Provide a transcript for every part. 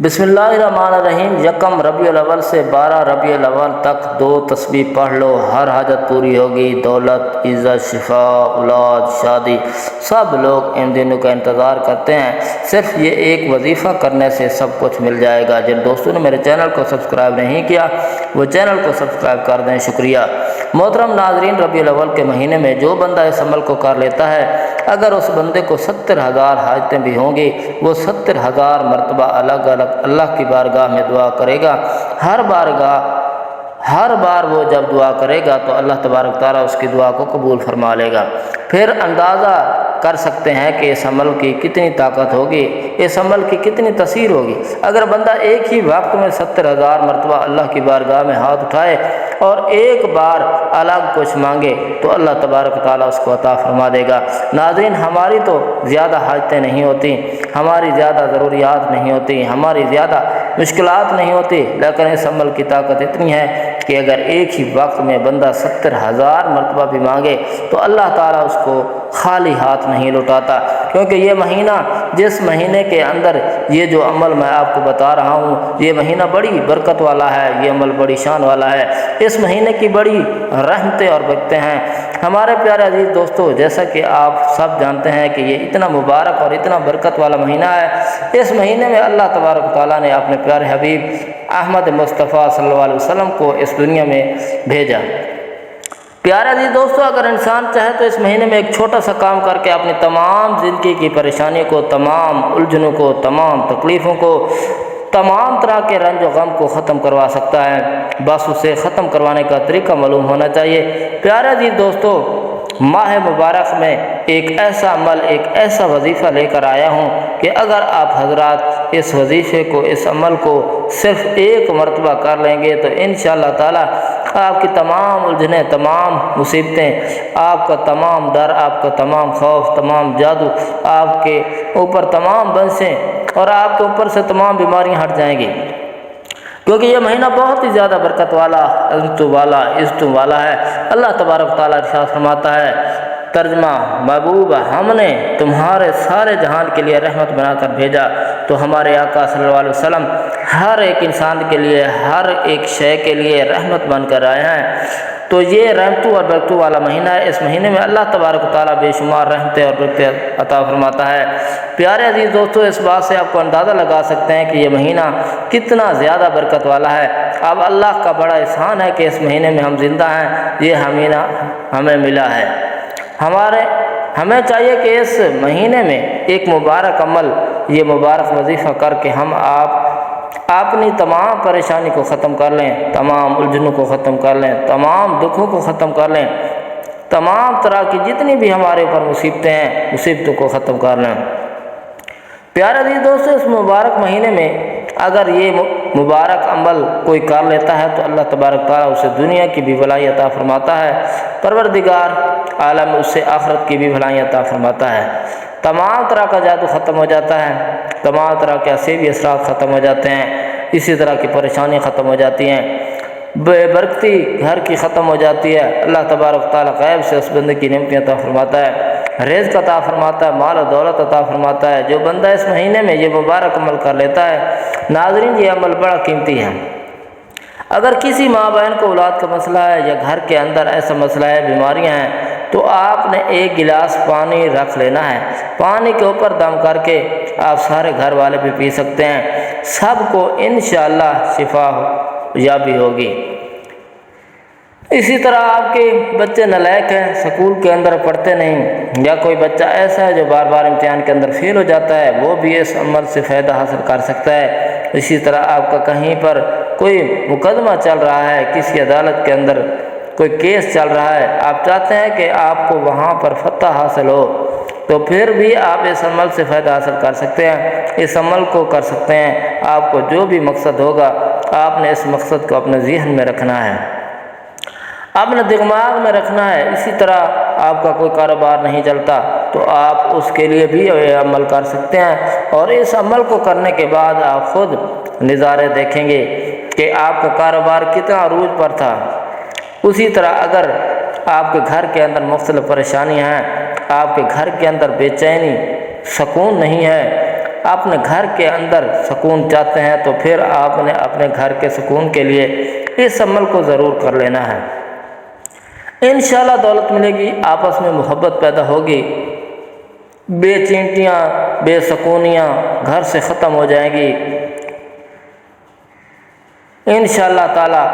بسم اللہ الرحمن الرحیم۔ یکم ربیع الاول سے 12 ربیع الاول تک 2 تسبیح پڑھ لو، ہر حاجت پوری ہوگی۔ دولت، عزت، شفا، اولاد، شادی، سب لوگ ان دنوں کا انتظار کرتے ہیں۔ صرف یہ ایک وظیفہ کرنے سے سب کچھ مل جائے گا۔ جن دوستوں نے میرے چینل کو سبسکرائب نہیں کیا وہ چینل کو سبسکرائب کر دیں، شکریہ۔ محترم ناظرین، ربیع الاول کے مہینے میں جو بندہ اس عمل کو کر لیتا ہے، اگر اس بندے کو 70,000 حاجتیں بھی ہوں گی، وہ 70,000 مرتبہ الگ الگ اللہ کی بارگاہ میں دعا کرے گا۔ ہر بار وہ جب دعا کرے گا تو اللہ تبارک تعالیٰ اس کی دعا کو قبول فرما لے گا۔ پھر اندازہ کر سکتے ہیں کہ اس عمل کی کتنی طاقت ہوگی، اس عمل کی کتنی تاثیر ہوگی۔ اگر بندہ ایک ہی وقت میں 70,000 مرتبہ اللہ کی بارگاہ میں ہاتھ اٹھائے اور ایک بار الگ کچھ مانگے تو اللہ تبارک تعالیٰ اس کو عطا فرما دے گا۔ ناظرین، ہماری تو زیادہ حاجتیں نہیں ہوتی، ہماری زیادہ ضروریات نہیں ہوتی، ہماری زیادہ مشکلات نہیں ہوتی، لیکن اس عمل کی طاقت اتنی ہے کہ اگر ایک ہی وقت میں بندہ 70,000 مرتبہ بھی مانگے تو اللہ تعالیٰ اس کو خالی ہاتھ نہیں لوٹاتا، کیونکہ یہ مہینہ، جس مہینے کے اندر یہ جو عمل میں آپ کو بتا رہا ہوں، یہ مہینہ بڑی برکت والا ہے، یہ عمل بڑی شان والا ہے۔ اس مہینے کی بڑی رحمتیں اور برکتیں ہیں۔ ہمارے پیارے عزیز دوستو، جیسا کہ آپ سب جانتے ہیں کہ یہ اتنا مبارک اور اتنا برکت والا مہینہ ہے، اس مہینے میں اللہ تبارک تعالیٰ نے اپنے پیارے حبیب احمد مصطفیٰ صلی اللہ علیہ وسلم کو اس دنیا میں بھیجا۔ پیارے عزیز دوستو، اگر انسان چاہے تو اس مہینے میں ایک چھوٹا سا کام کر کے اپنی تمام زندگی کی پریشانی کو، تمام الجھنوں کو، تمام تکلیفوں کو، تمام طرح کے رنج و غم کو ختم کروا سکتا ہے۔ بس اسے ختم کروانے کا طریقہ معلوم ہونا چاہیے۔ پیارے عزیز دوستو، ماہ مبارک میں ایک ایسا عمل، ایک ایسا وظیفہ لے کر آیا ہوں کہ اگر آپ حضرات اس وظیفے کو، اس عمل کو صرف ایک مرتبہ کر لیں گے تو انشاءاللہ تعالی آپ کی تمام الجھنیں، تمام مصیبتیں، آپ کا تمام ڈر، آپ کا تمام خوف، تمام جادو، آپ کے اوپر تمام بنسیں اور آپ کے اوپر سے تمام بیماریاں ہٹ جائیں گی، کیونکہ یہ مہینہ بہت ہی زیادہ برکت والا، عزت والا ہے۔ اللہ تبارک تعالیٰ ارشاد فرماتا ہے، ترجمہ: محبوب، ہم نے تمہارے سارے جہان کے لیے رحمت بنا کر بھیجا۔ تو ہمارے آقا صلی اللہ علیہ وسلم ہر ایک انسان کے لیے، ہر ایک شے کے لیے رحمت بن کر آئے ہیں۔ تو یہ رحمتوں اور برکتوں والا مہینہ ہے۔ اس مہینے میں اللہ تبارک و تعالیٰ بے شمار رحمتیں اور برکتیں عطا فرماتا ہے۔ پیارے عزیز دوستو، اس بات سے آپ کو اندازہ لگا سکتے ہیں کہ یہ مہینہ کتنا زیادہ برکت والا ہے۔ اب اللہ کا بڑا احسان ہے کہ اس مہینے میں ہم زندہ ہیں، یہ مہینہ ہمیں ملا ہے۔ ہمیں چاہیے کہ اس مہینے میں ایک مبارک عمل، یہ مبارک وظیفہ کر کے ہم اپنی تمام پریشانی کو ختم کر لیں، تمام الجھنوں کو ختم کر لیں، تمام دکھوں کو ختم کر لیں، تمام طرح کی جتنی بھی ہمارے اوپر مصیبتیں ہیں، مصیبتوں کو ختم کر لیں۔ پیارے عزیز دوستو، اس مبارک مہینے میں اگر یہ مبارک عمل کوئی کر لیتا ہے تو اللہ تبارک تعالیٰ اسے دنیا کی بھی بھلائی عطا فرماتا ہے، پروردگار عالم اس سے آخرت کی بھی بھلائی عطا فرماتا ہے۔ تمام طرح کا جادو ختم ہو جاتا ہے، تمام طرح کے عصیبی اثرات ختم ہو جاتے ہیں، اسی طرح کی پریشانی ختم ہو جاتی ہیں، بے برکتی گھر کی ختم ہو جاتی ہے۔ اللہ تبارک تعالیٰ غیب سے اس بندے کی نعمتیں عطا فرماتا ہے، رزق عطا فرماتا ہے، مال و دولت عطا فرماتا ہے۔ جو بندہ اس مہینے میں یہ مبارک عمل کر لیتا ہے، ناظرین، یہ عمل بڑا قیمتی ہے۔ اگر کسی ماں بہن کو اولاد کا مسئلہ ہے یا گھر کے اندر ایسا مسئلہ ہے، بیماریاں ہیں، تو آپ نے ایک گلاس پانی رکھ لینا ہے، پانی کے اوپر دم کر کے آپ سارے گھر والے بھی پی سکتے ہیں، سب کو انشاءاللہ شفا یابی ہوگی۔ اسی طرح آپ کے بچے نالائق ہیں، سکول کے اندر پڑھتے نہیں، یا کوئی بچہ ایسا ہے جو بار بار امتحان کے اندر فیل ہو جاتا ہے، وہ بھی اس عمل سے فائدہ حاصل کر سکتا ہے۔ اسی طرح آپ کا کہیں پر کوئی مقدمہ چل رہا ہے، کسی عدالت کے اندر کوئی کیس چل رہا ہے، آپ چاہتے ہیں کہ آپ کو وہاں پر فتح حاصل ہو، تو پھر بھی آپ اس عمل سے فائدہ حاصل کر سکتے ہیں، اس عمل کو کر سکتے ہیں۔ آپ کو جو بھی مقصد ہوگا، آپ نے اس مقصد کو اپنے ذہن میں رکھنا ہے، اپنے دماغ میں رکھنا ہے۔ اسی طرح آپ کا کوئی کاروبار نہیں چلتا تو آپ اس کے لیے بھی یہ عمل کر سکتے ہیں، اور اس عمل کو کرنے کے بعد آپ خود نظارے دیکھیں گے کہ آپ کا کاروبار کتنا عروج پر تھا۔ اسی طرح اگر آپ کے گھر کے اندر مختلف پریشانیاں ہیں، آپ کے گھر کے اندر بے چینی، سکون نہیں ہے، اپنے گھر کے اندر سکون چاہتے ہیں تو پھر آپ نے اپنے گھر کے سکون کے لیے اس عمل کو ضرور کر لینا ہے۔ انشاءاللہ دولت ملے گی، آپس میں محبت پیدا ہوگی، بے چینٹیاں بے سکونیاں گھر سے ختم ہو جائیں گی انشاءاللہ تعالی۔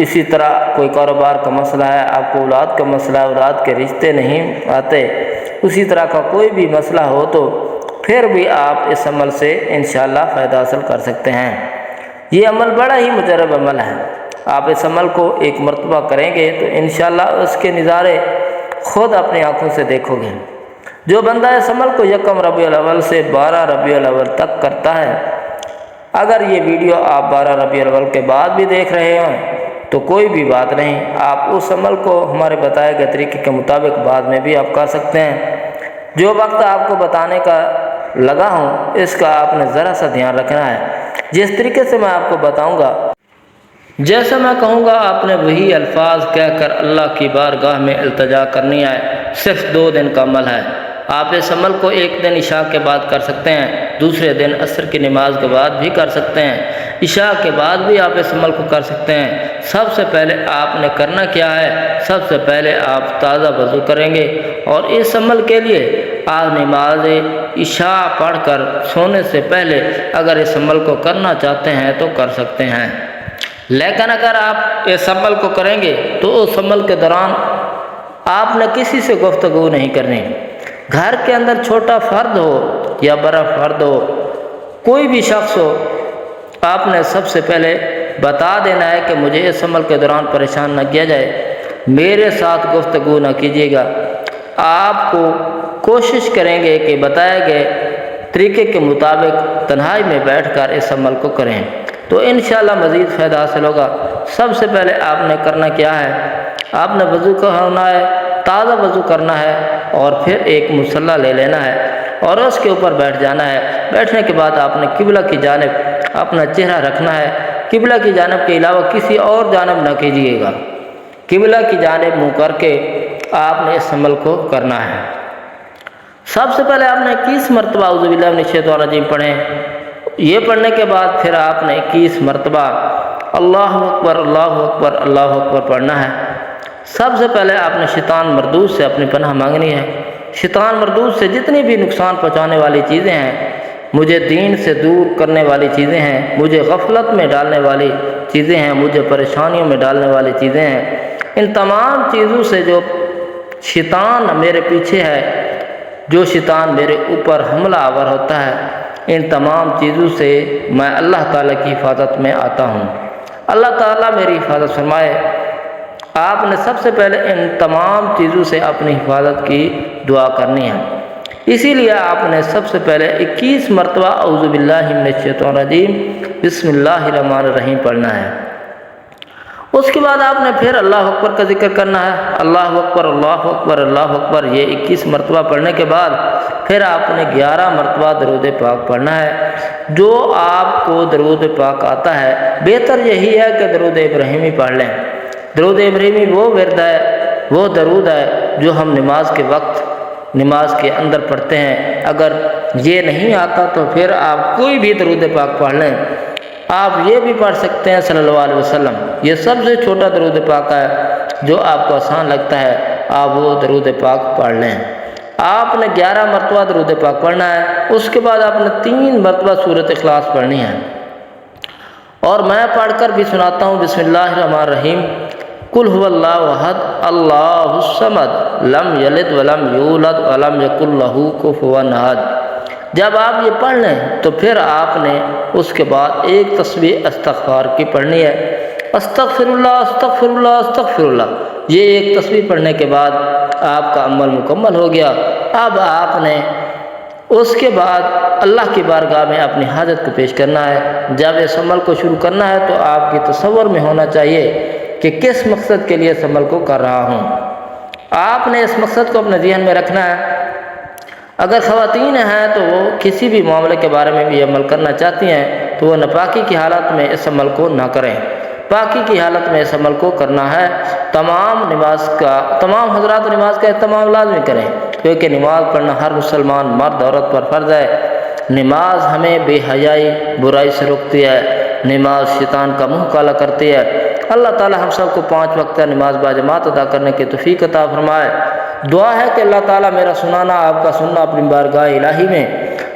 اسی طرح کوئی کاروبار کا مسئلہ ہے، آپ کو اولاد کا مسئلہ ہے، اولاد کے رشتے نہیں آتے، اسی طرح کا کوئی بھی مسئلہ ہو تو پھر بھی آپ اس عمل سے انشاءاللہ فائدہ حاصل کر سکتے ہیں۔ یہ عمل بڑا ہی مجرب عمل ہے، آپ اس عمل کو ایک مرتبہ کریں گے تو انشاءاللہ اس کے نظارے خود اپنی آنکھوں سے دیکھو گے۔ جو بندہ اس عمل کو 1 ربیع الاول سے 12 ربیع الاول تک کرتا ہے، اگر یہ ویڈیو آپ 12 ربیع الاول کے بعد بھی دیکھ رہے ہیں تو کوئی بھی بات نہیں، آپ اس عمل کو ہمارے بتائے گئے طریقے کے مطابق بعد میں بھی آپ کر سکتے ہیں۔ جو وقت آپ کو بتانے کا لگا ہوں اس کا آپ نے ذرا سا دھیان رکھنا ہے۔ جس طریقے سے میں آپ کو بتاؤں گا، جیسا میں کہوں گا آپ نے وہی الفاظ کہہ کر اللہ کی بارگاہ میں التجا کرنی ہے۔ صرف 2 دن کا عمل ہے، آپ اس عمل کو ایک دن عشاء کے بعد کر سکتے ہیں، دوسرے دن عصر کی نماز کے بعد بھی کر سکتے ہیں، عشاء کے بعد بھی آپ اس عمل کو کر سکتے ہیں۔ سب سے پہلے آپ نے کرنا کیا ہے، سب سے پہلے آپ تازہ وضو کریں گے اور اس عمل کے لیے آپ نماز عشاء پڑھ کر سونے سے پہلے اگر اس عمل کو کرنا چاہتے ہیں تو کر سکتے ہیں۔ لیکن اگر آپ اس عمل کو کریں گے تو اس عمل کے دوران آپ نے کسی سے گفتگو نہیں کرنی۔ گھر کے اندر چھوٹا فرد ہو یا بڑا فرد ہو، کوئی بھی شخص ہو، آپ نے سب سے پہلے بتا دینا ہے کہ مجھے اس عمل کے دوران پریشان نہ کیا جائے، میرے ساتھ گفتگو نہ کیجیے گا۔ آپ کو کوشش کریں گے کہ بتائے گئے طریقے کے مطابق تنہائی میں بیٹھ کر اس عمل کو کریں تو انشاءاللہ مزید فائدہ حاصل ہوگا۔ سب سے پہلے آپ نے کرنا کیا ہے، آپ نے وضو ہونا ہے، تازہ وضو کرنا ہے اور پھر ایک مصلی لے لینا ہے اور اس کے اوپر بیٹھ جانا ہے۔ بیٹھنے کے بعد آپ نے قبلہ کی جانب اپنا چہرہ رکھنا ہے، قبلہ کی جانب کے علاوہ کسی اور جانب نہ کیجیے گا، قبلہ کی جانب منہ کر کے آپ نے اس عمل کو کرنا ہے۔ سب سے پہلے آپ نے 21 مرتبہ اعوذ باللہ من الشیطان الرجیم پڑھیں۔ یہ پڑھنے کے بعد پھر آپ نے 21 مرتبہ اللہ اکبر اللہ اکبر اللہ اکبر پڑھنا ہے۔ سب سے پہلے آپ نے شیطان مردود سے اپنی پناہ مانگنی ہے۔ شیطان مردود سے جتنی بھی نقصان پہنچانے والی چیزیں ہیں، مجھے دین سے دور کرنے والی چیزیں ہیں، مجھے غفلت میں ڈالنے والی چیزیں ہیں، مجھے پریشانیوں میں ڈالنے والی چیزیں ہیں، ان تمام چیزوں سے جو شیطان میرے پیچھے ہے، جو شیطان میرے اوپر حملہ آور ہوتا ہے، ان تمام چیزوں سے میں اللہ تعالیٰ کی حفاظت میں آتا ہوں۔ اللہ تعالیٰ میری حفاظت فرمائے۔ آپ نے سب سے پہلے ان تمام چیزوں سے اپنی حفاظت کی دعا کرنی ہے۔ اسی لیے آپ نے سب سے پہلے 21 مرتبہ اعوذ باللہ من الشیطان الرجیم بسم اللہ الرحمن الرحیم پڑھنا ہے۔ اس کے بعد آپ نے پھر اللہ اکبر کا ذکر کرنا ہے، اللہ اکبر اللہ اکبر اللہ اکبر۔ یہ 21 مرتبہ پڑھنے کے بعد پھر آپ نے 11 مرتبہ درود پاک پڑھنا ہے۔ جو آپ کو درود پاک آتا ہے، بہتر یہی ہے کہ درود ابراہیمی پڑھ لیں۔ درود ابراہیمی وہ ورد ہے، وہ درود ہے جو ہم نماز کے وقت نماز کے اندر پڑھتے ہیں۔ اگر یہ نہیں آتا تو پھر آپ کوئی بھی درود پاک پڑھ لیں۔ آپ یہ بھی پڑھ سکتے ہیں صلی اللہ علیہ وسلم، یہ سب سے چھوٹا درود پاک ہے، جو آپ کو آسان لگتا ہے آپ وہ درود پاک پڑھ لیں۔ آپ نے 11 مرتبہ درود پاک پڑھنا ہے۔ اس کے بعد آپ نے 3 مرتبہ سورۃ اخلاص پڑھنی ہے اور میں پڑھ کر بھی سناتا ہوں۔ بسم اللہ الرحمن الرحیم، قل هو اللہ احد اللہ الصمد لم یلد ولم یولد ولم یکن لہ کفوا احد۔ جب آپ یہ پڑھ لیں تو پھر آپ نے اس کے بعد ایک تسبیح استغفار کی پڑھنی ہے، استغفر اللہ استغفر اللہ استغفر اللہ۔ یہ ایک تسبیح پڑھنے کے بعد آپ کا عمل مکمل ہو گیا۔ اب آپ نے اس کے بعد اللہ کی بارگاہ میں اپنی حاجت کو پیش کرنا ہے۔ جب اس عمل کو شروع کرنا ہے تو آپ کی تصور میں ہونا چاہیے کہ کس مقصد کے لیے اس عمل کو کر رہا ہوں۔ آپ نے اس مقصد کو اپنے ذہن میں رکھنا ہے۔ اگر خواتین ہیں تو وہ کسی بھی معاملے کے بارے میں بھی عمل کرنا چاہتی ہیں تو وہ ناپاکی کی حالت میں اس عمل کو نہ کریں، پاکی کی حالت میں اس عمل کو کرنا ہے۔ تمام حضرات نماز کا اہتمام لازمی کریں، کیونکہ نماز پڑھنا ہر مسلمان مرد عورت پر فرض ہے۔ نماز ہمیں بے حیائی برائی سے روکتی ہے، نماز شیطان کا منہ کالا کرتی ہے۔ اللہ تعالی ہم سب کو 5 وقتہ نماز باجماعت ادا کرنے کی توفیق عطا فرمائے۔ دعا ہے کہ اللہ تعالیٰ میرا سنانا آپ کا سننا اپنی بارگاہ الہی میں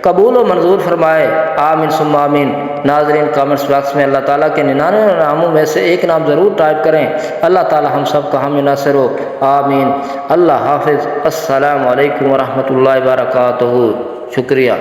قبول و منظور فرمائے، آمین ثم آمین۔ ناظرین کامنٹس باکس میں اللہ تعالیٰ کے 99 ناموں میں سے ایک نام ضرور ٹائپ کریں۔ اللہ تعالیٰ ہم سب کا حامی ناصر ہو، آمین۔ اللہ حافظ، السلام علیکم ورحمۃ اللہ وبرکاتہ۔ شکریہ۔